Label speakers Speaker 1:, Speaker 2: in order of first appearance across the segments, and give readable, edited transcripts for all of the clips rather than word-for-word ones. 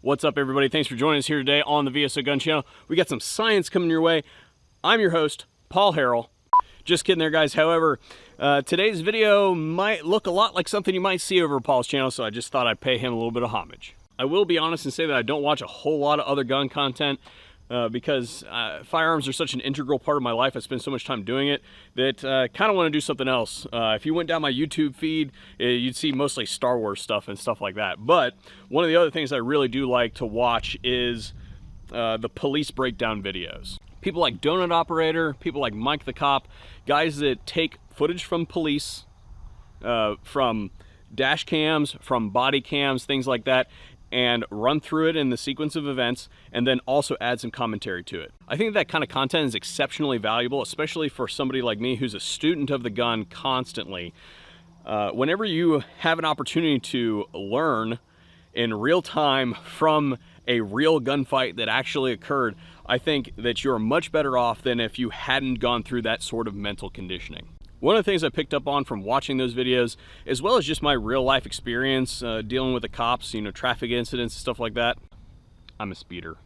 Speaker 1: What's up, everybody? Thanks for joining us here today on the VSO Gun Channel. We got some science coming your way. I'm your host, Paul Harrell. Just kidding there, guys. However, today's video might look a lot like something you might see over Paul's channel, so I just thought I'd pay him a little bit of homage. I will be honest and say that I don't watch a whole lot of other gun content because firearms are such an integral part of my life. I spend so much time doing it that I kind of want to do something else. If you went down my YouTube feed, you'd see mostly Star Wars stuff and stuff like that. But one of the other things I really do like to watch is the police breakdown videos. People like Donut Operator, people like Mike the Cop, guys that take footage from police, from dash cams, from body cams, things like that, and run through it in the sequence of events, and then also add some commentary to it. I think that kind of content is exceptionally valuable, especially for somebody like me who's a student of the gun constantly. Whenever you have an opportunity to learn in real time from a real gunfight that actually occurred, I think that you're much better off than if you hadn't gone through that sort of mental conditioning. One of the things I picked up on from watching those videos, as well as just my real life experience dealing with the cops, traffic incidents and stuff like that, I'm a speeder.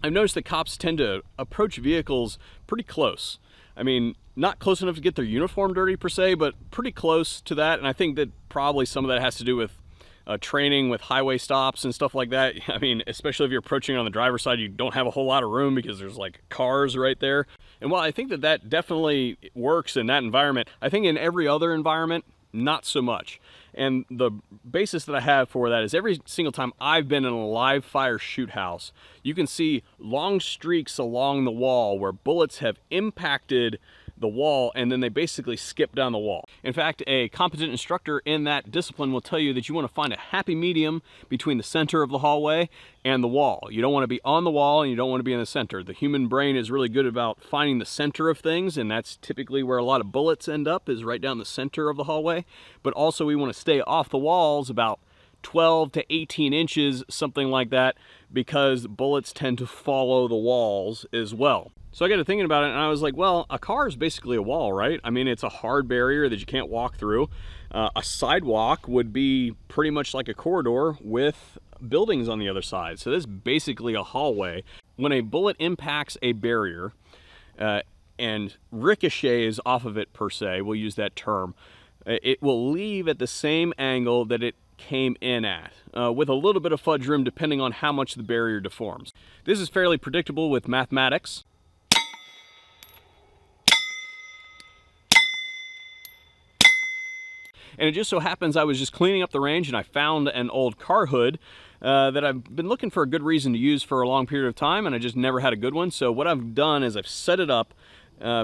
Speaker 1: I've noticed that cops tend to approach vehicles pretty close. I mean, not close enough to get their uniform dirty per se, but pretty close to that. And I think that probably some of that has to do with training with highway stops and stuff like that. I mean, especially if you're approaching on the driver's side, you don't have a whole lot of room because there's like cars right there. And while I think that that definitely works in that environment, I think in every other environment, not so much. And the basis that I have for that is every single time I've been in a live fire shoot house, you can see long streaks along the wall where bullets have impacted the wall and then they basically skip down the wall. In fact, a competent instructor in that discipline will tell you that you want to find a happy medium between the center of the hallway and the wall. You don't want to be on the wall and you don't want to be in the center. The human brain is really good about finding the center of things, and that's typically where a lot of bullets end up, is right down the center of the hallway. But also we want to stay off the walls about 12 to 18 inches, something like that, because bullets tend to follow the walls as well. So I got to thinking about it and I was like, well, a car is basically a wall, right? I mean, it's a hard barrier that you can't walk through. A sidewalk would be pretty much like a corridor with buildings on the other side. So this is basically a hallway. When a bullet impacts a barrier and ricochets off of it per se, we'll use that term, it will leave at the same angle that it came in at, with a little bit of fudge room depending on how much the barrier deforms. This is fairly predictable with mathematics. And it just so happens I was just cleaning up the range and I found an old car hood that I've been looking for a good reason to use for a long period of time, and I just never had a good one. So what I've done is I've set it up,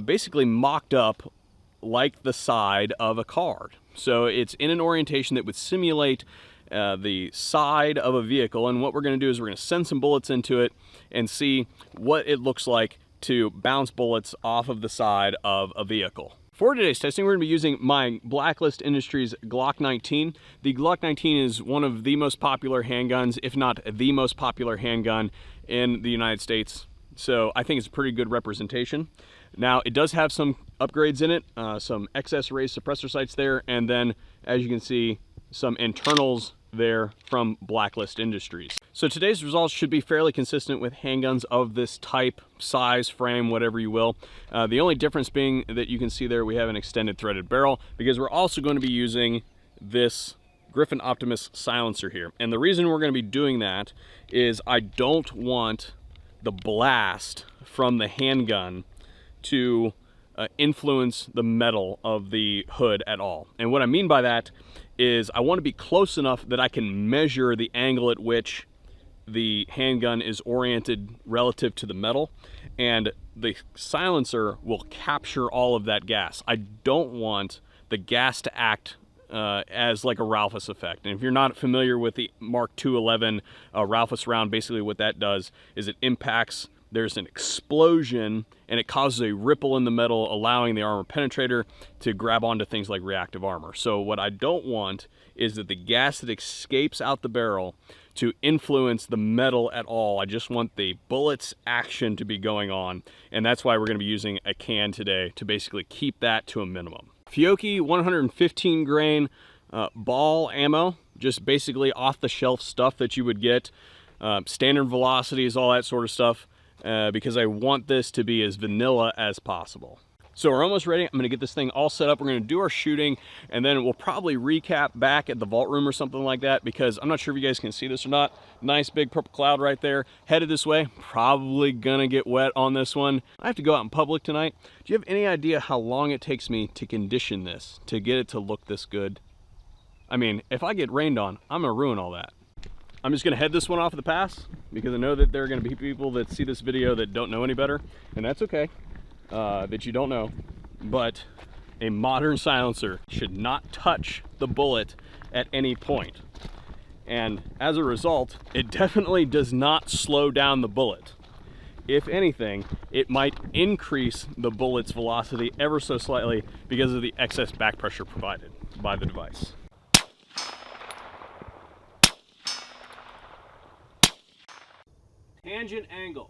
Speaker 1: basically mocked up like the side of a car. So it's in an orientation that would simulate the side of a vehicle, and what we're going to do is we're going to send some bullets into it and see what it looks like to bounce bullets off of the side of a vehicle. For today's testing, we're going to be using my Blacklist Industries Glock 19. The Glock 19 is one of the most popular handguns, if not the most popular handgun in the United States. So I think it's a pretty good representation. Now, it does have some upgrades in it, some excess raised suppressor sights there, and then, as you can see, some internals there from Blacklist Industries. So today's results should be fairly consistent with handguns of this type, size, frame, whatever you will. The only difference being that you can see there we have an extended threaded barrel, because we're also going to be using this Griffin Optimus silencer here. And the reason we're going to be doing that is I don't want the blast from the handgun to influence the metal of the hood at all. And what I mean by that is I want to be close enough that I can measure the angle at which the handgun is oriented relative to the metal, and the silencer will capture all of that gas. I don't want the gas to act as like a Raufoss effect. And if you're not familiar with the Mark 211 Raufoss round, basically what that does is it impacts, there's an explosion, and it causes a ripple in the metal, allowing the armor penetrator to grab onto things like reactive armor. So what I don't want is that the gas that escapes out the barrel to influence the metal at all. I just want the bullet's action to be going on, and that's why we're going to be using a can today to basically keep that to a minimum. Fiocchi 115 grain ball ammo, just basically off the shelf stuff that you would get standard velocities, all that sort of stuff, because I want this to be as vanilla as possible. So we're almost ready. I'm gonna get this thing all set up. We're gonna do our shooting, and then we'll probably recap back at the vault room or something like that, because I'm not sure if you guys can see this or not. Nice big purple cloud right there, headed this way. Probably gonna get wet on this one. I have to go out in public tonight. Do you have any idea how long it takes me to condition this, to get it to look this good? I mean, if I get rained on, I'm gonna ruin all that. I'm just gonna head this one off at the pass, because I know that there are gonna be people that see this video that don't know any better, and that's okay. That you don't know, but a modern silencer should not touch the bullet at any point. And as a result, it definitely does not slow down the bullet. If anything, it might increase the bullet's velocity ever so slightly because of the excess back pressure provided by the device. Tangent angle.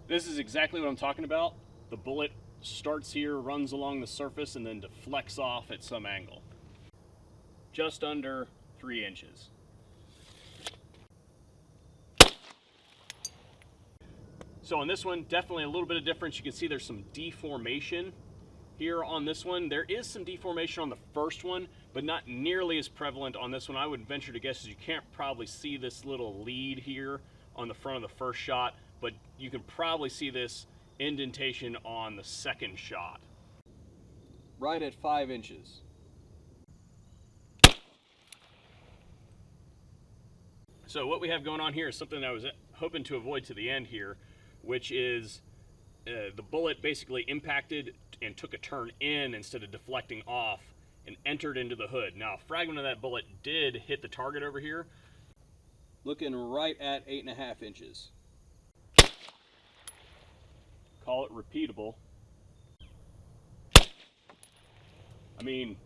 Speaker 1: This is exactly what I'm talking about. The bullet starts here, runs along the surface, and then deflects off at some angle. Just under 3 inches. So on this one, definitely a little bit of difference. You can see there's some deformation here on this one. There is some deformation on the first one, but not nearly as prevalent on this one. I would venture to guess is you can't probably see this little lead here on the front of the first shot, but you can probably see this indentation on the second shot. Right at 5 inches. So what we have going on here is something I was hoping to avoid to the end here, which is the bullet basically impacted and took a turn in instead of deflecting off and entered into the hood. Now, a fragment of that bullet did hit the target over here, looking right at 8.5 inches. Call it repeatable. I mean,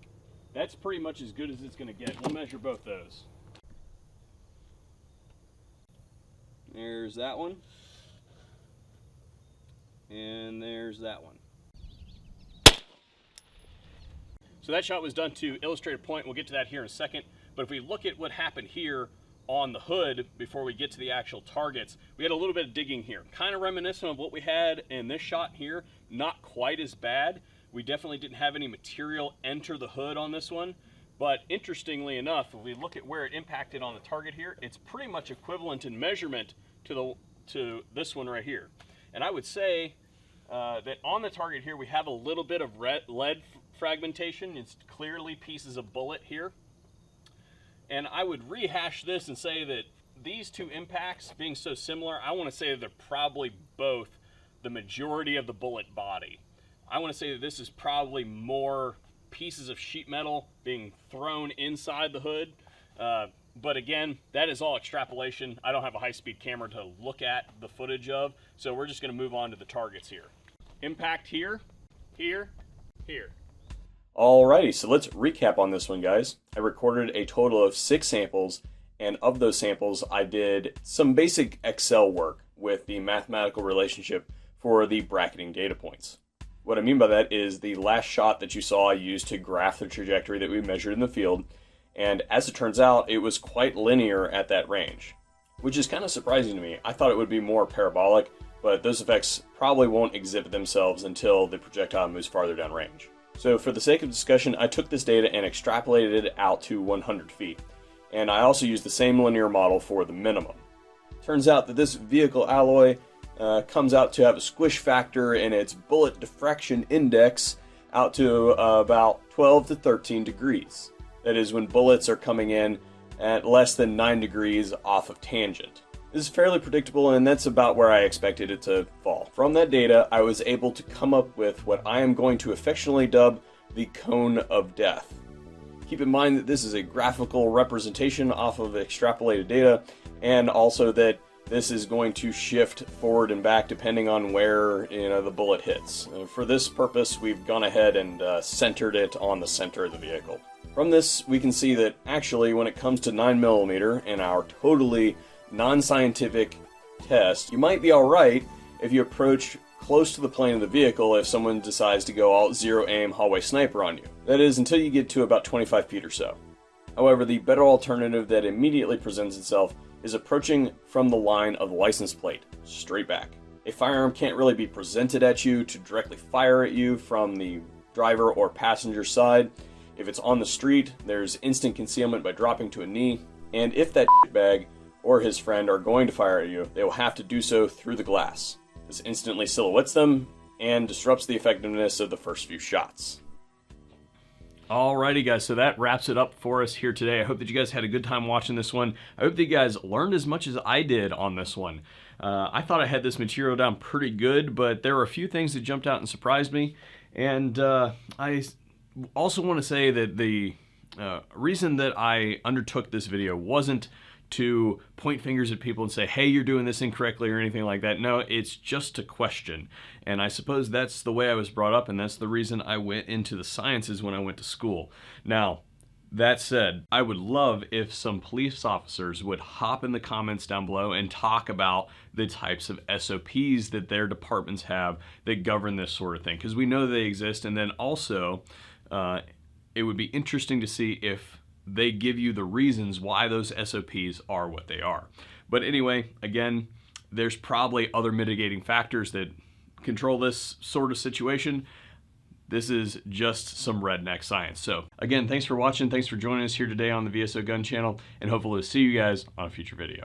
Speaker 1: that's pretty much as good as it's going to get. We'll measure both those. There's that one. And there's that one. So that shot was done to illustrate a point. We'll get to that here in a second. But if we look at what happened here on the hood before we get to the actual targets, we had a little bit of digging here, kind of reminiscent of what we had in this shot here. Not quite as bad. We definitely didn't have any material enter the hood on this one, but interestingly enough, if we look at where it impacted on the target here, it's pretty much equivalent in measurement to this one right here. And I would say that on the target here we have a little bit of lead fragmentation. It's clearly pieces of bullet here. And I would rehash this and say that these two impacts being so similar, I want to say that they're probably both the majority of the bullet body. I want to say that this is probably more pieces of sheet metal being thrown inside the hood. But again, that is all extrapolation. I don't have a high-speed camera to look at the footage of, so we're just going to move on to the targets here. Impact here, here, here.
Speaker 2: Alrighty, so let's recap on this one, guys. I recorded a total of 6 samples, and of those samples, I did some basic Excel work with the mathematical relationship for the bracketing data points. What I mean by that is the last shot that you saw I used to graph the trajectory that we measured in the field, and as it turns out, it was quite linear at that range, which is kind of surprising to me. I thought it would be more parabolic, but those effects probably won't exhibit themselves until the projectile moves farther down range. So for the sake of discussion, I took this data and extrapolated it out to 100 feet. And I also used the same linear model for the minimum. Turns out that this vehicle alloy comes out to have a squish factor in its bullet diffraction index out to about 12 to 13 degrees. That is when bullets are coming in at less than 9 degrees off of tangent. This is fairly predictable, and that's about where I expected it to fall. From that data, I was able to come up with what I am going to affectionately dub the cone of death. Keep in mind that this is a graphical representation off of extrapolated data, and also that this is going to shift forward and back depending on where the bullet hits. For this purpose, we've gone ahead and centered it on the center of the vehicle. From this, we can see that actually when it comes to 9mm and our totally non-scientific test, you might be alright if you approach close to the plane of the vehicle if someone decides to go all zero aim hallway sniper on you. That is, until you get to about 25 feet or so. However, the better alternative that immediately presents itself is approaching from the line of the license plate, straight back. A firearm can't really be presented at you to directly fire at you from the driver or passenger side. If it's on the street, there's instant concealment by dropping to a knee, and if that bag or his friend are going to fire at you, they will have to do so through the glass. This instantly silhouettes them and disrupts the effectiveness of the first few shots.
Speaker 1: Alrighty guys, so that wraps it up for us here today. I hope that you guys had a good time watching this one. I hope that you guys learned as much as I did on this one. I thought I had this material down pretty good, but there were a few things that jumped out and surprised me. And I also want to say that the reason that I undertook this video wasn't to point fingers at people and say, hey, you're doing this incorrectly or anything like that. No, it's just a question. And I suppose that's the way I was brought up, and that's the reason I went into the sciences when I went to school. Now, that said, I would love if some police officers would hop in the comments down below and talk about the types of SOPs that their departments have that govern this sort of thing, because we know they exist. And then also, it would be interesting to see if they give you the reasons why those SOPs are what they are. But anyway, again, there's probably other mitigating factors that control this sort of situation. This is just some redneck science. So again, thanks for watching. Thanks for joining us here today on the VSO Gun Channel, and hopefully we'll see you guys on a future video.